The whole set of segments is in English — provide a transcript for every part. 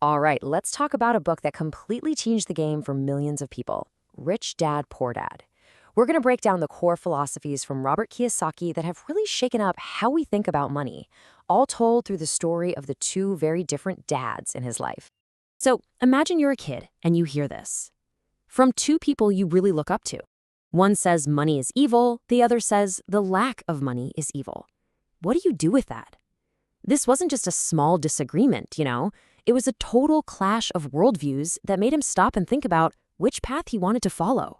All right, let's talk about a book that completely changed the game for millions of people, Rich Dad, Poor Dad. We're going to break down the core philosophies from Robert Kiyosaki that have really shaken up how we think about money, all told through the story of the two very different dads in his life. So imagine you're a kid and you hear this from two people you really look up to. One says money is evil, the other says the lack of money is evil. What do you do with that? This wasn't just a small disagreement. It was a total clash of worldviews that made him stop and think about which path he wanted to follow.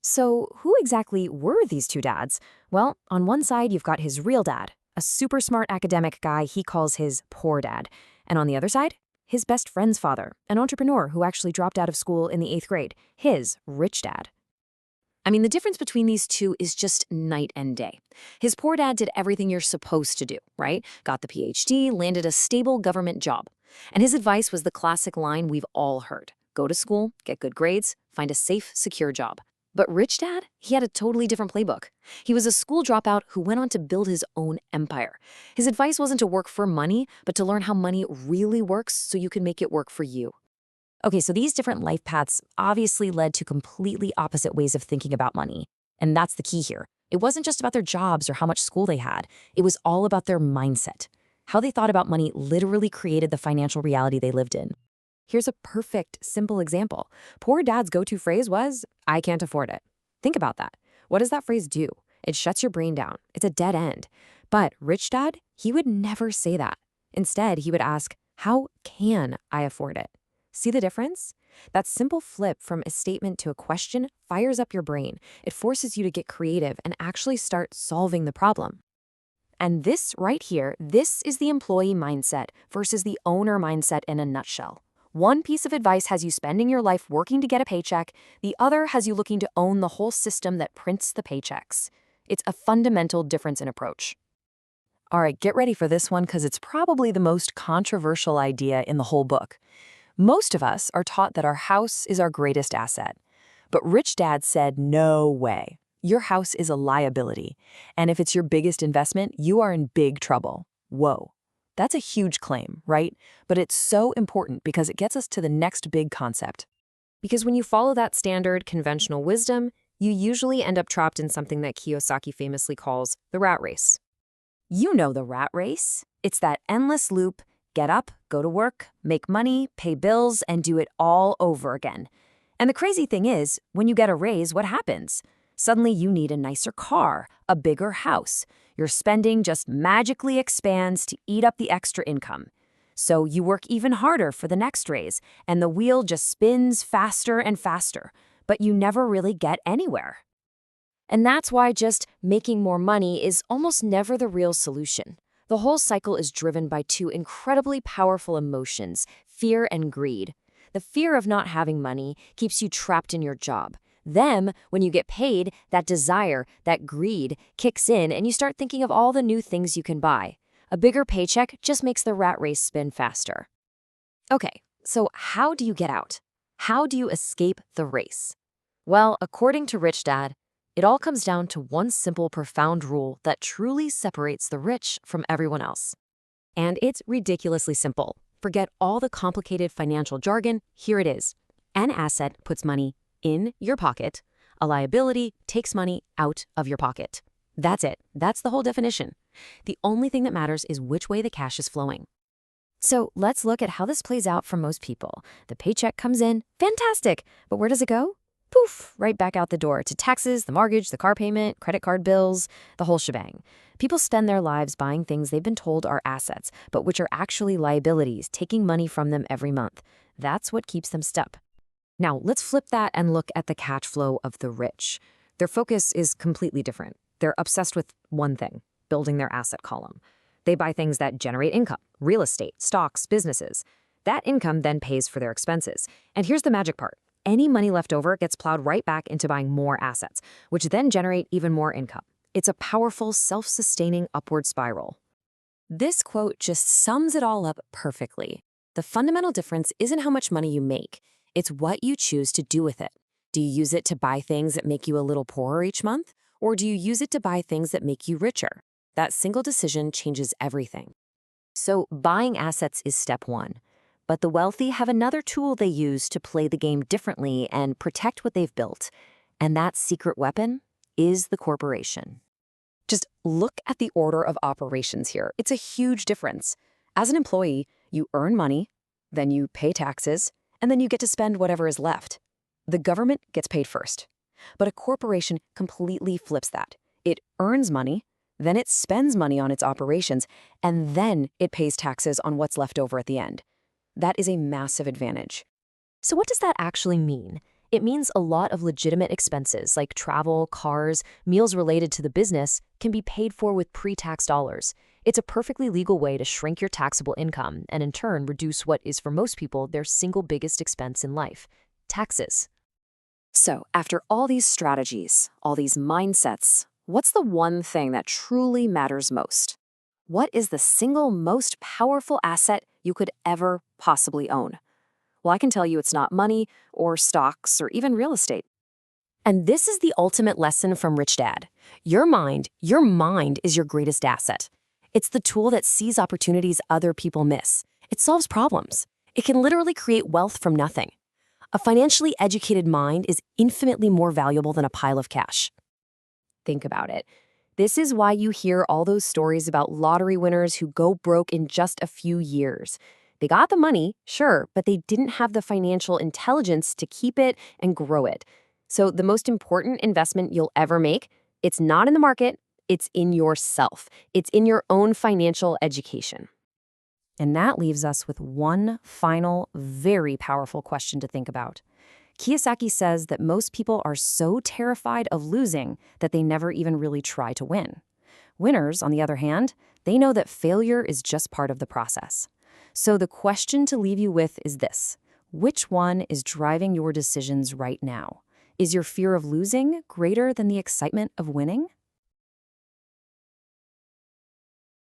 So, who exactly were these two dads? Well, on one side, you've got his real dad, a super smart academic guy he calls his poor dad. And on the other side, his best friend's father, an entrepreneur who actually dropped out of school in the 8th grade, his rich dad. I mean, the difference between these two is just night and day. His poor dad did everything you're supposed to do, right? Got the PhD, landed a stable government job. And his advice was the classic line we've all heard. Go to school, get good grades, find a safe, secure job. But Rich Dad, he had a totally different playbook. He was a school dropout who went on to build his own empire. His advice wasn't to work for money, but to learn how money really works so you can make it work for you. Okay, so these different life paths obviously led to completely opposite ways of thinking about money. And that's the key here. It wasn't just about their jobs or how much school they had. It was all about their mindset. How they thought about money literally created the financial reality they lived in. Here's a perfect, simple example. Poor dad's go-to phrase was, I can't afford it. Think about that. What does that phrase do? It shuts your brain down. It's a dead end. But rich dad, he would never say that. Instead, he would ask, how can I afford it? See the difference? That simple flip from a statement to a question fires up your brain. It forces you to get creative and actually start solving the problem. And this right here, this is the employee mindset versus the owner mindset in a nutshell. One piece of advice has you spending your life working to get a paycheck. The other has you looking to own the whole system that prints the paychecks. It's a fundamental difference in approach. All right, get ready for this one because it's probably the most controversial idea in the whole book. Most of us are taught that our house is our greatest asset. But Rich Dad said, no way. Your house is a liability. And if it's your biggest investment, you are in big trouble. Whoa. That's a huge claim, right? But it's so important because it gets us to the next big concept. Because when you follow that standard conventional wisdom, you usually end up trapped in something that Kiyosaki famously calls the rat race. You know the rat race. It's that endless loop. Get up, go to work, make money, pay bills, and do it all over again. And the crazy thing is, when you get a raise, what happens? Suddenly you need a nicer car, a bigger house. Your spending just magically expands to eat up the extra income. So you work even harder for the next raise, and the wheel just spins faster and faster, but you never really get anywhere. And that's why just making more money is almost never the real solution. The whole cycle is driven by two incredibly powerful emotions, fear and greed. The fear of not having money keeps you trapped in your job. Then, when you get paid, that desire, that greed, kicks in and you start thinking of all the new things you can buy. A bigger paycheck just makes the rat race spin faster. Okay, so how do you get out? How do you escape the race? Well, according to Rich Dad, it all comes down to one simple, profound rule that truly separates the rich from everyone else. And it's ridiculously simple. Forget all the complicated financial jargon. Here it is. An asset puts money in your pocket. A liability takes money out of your pocket. That's it. That's the whole definition. The only thing that matters is which way the cash is flowing. So let's look at how this plays out for most people. The paycheck comes in, fantastic, but where does it go? Poof, right back out the door to taxes, the mortgage, the car payment, credit card bills, the whole shebang. People spend their lives buying things they've been told are assets, but which are actually liabilities, taking money from them every month. That's what keeps them stuck. Now, let's flip that and look at the cash flow of the rich. Their focus is completely different. They're obsessed with one thing, building their asset column. They buy things that generate income, real estate, stocks, businesses. That income then pays for their expenses. And here's the magic part. Any money left over gets plowed right back into buying more assets, which then generate even more income. It's a powerful, self-sustaining upward spiral. This quote just sums it all up perfectly. The fundamental difference isn't how much money you make. It's what you choose to do with it. Do you use it to buy things that make you a little poorer each month? Or do you use it to buy things that make you richer? That single decision changes everything. So buying assets is step one. But the wealthy have another tool they use to play the game differently and protect what they've built. And that secret weapon is the corporation. Just look at the order of operations here. It's a huge difference. As an employee, you earn money, then you pay taxes, and then you get to spend whatever is left. The government gets paid first. But a corporation completely flips that. It earns money, then it spends money on its operations, and then it pays taxes on what's left over at the end. That is a massive advantage. So what does that actually mean? It means a lot of legitimate expenses like travel, cars, meals related to the business can be paid for with pre-tax dollars. It's a perfectly legal way to shrink your taxable income and in turn reduce what is for most people their single biggest expense in life, taxes. So, after all these strategies, all these mindsets, what's the one thing that truly matters most? What is the single most powerful asset you could ever possibly own? Well, I can tell you it's not money or stocks or even real estate. And this is the ultimate lesson from Rich Dad. Your mind is your greatest asset. It's the tool that sees opportunities other people miss. It solves problems. It can literally create wealth from nothing. A financially educated mind is infinitely more valuable than a pile of cash. Think about it. This is why you hear all those stories about lottery winners who go broke in just a few years. They got the money, sure, but they didn't have the financial intelligence to keep it and grow it. So the most important investment you'll ever make, it's not in the market, it's in yourself. It's in your own financial education. And that leaves us with one final, very powerful question to think about. Kiyosaki says that most people are so terrified of losing that they never even really try to win. Winners, on the other hand, they know that failure is just part of the process. So the question to leave you with is this: which one is driving your decisions right now? Is your fear of losing greater than the excitement of winning?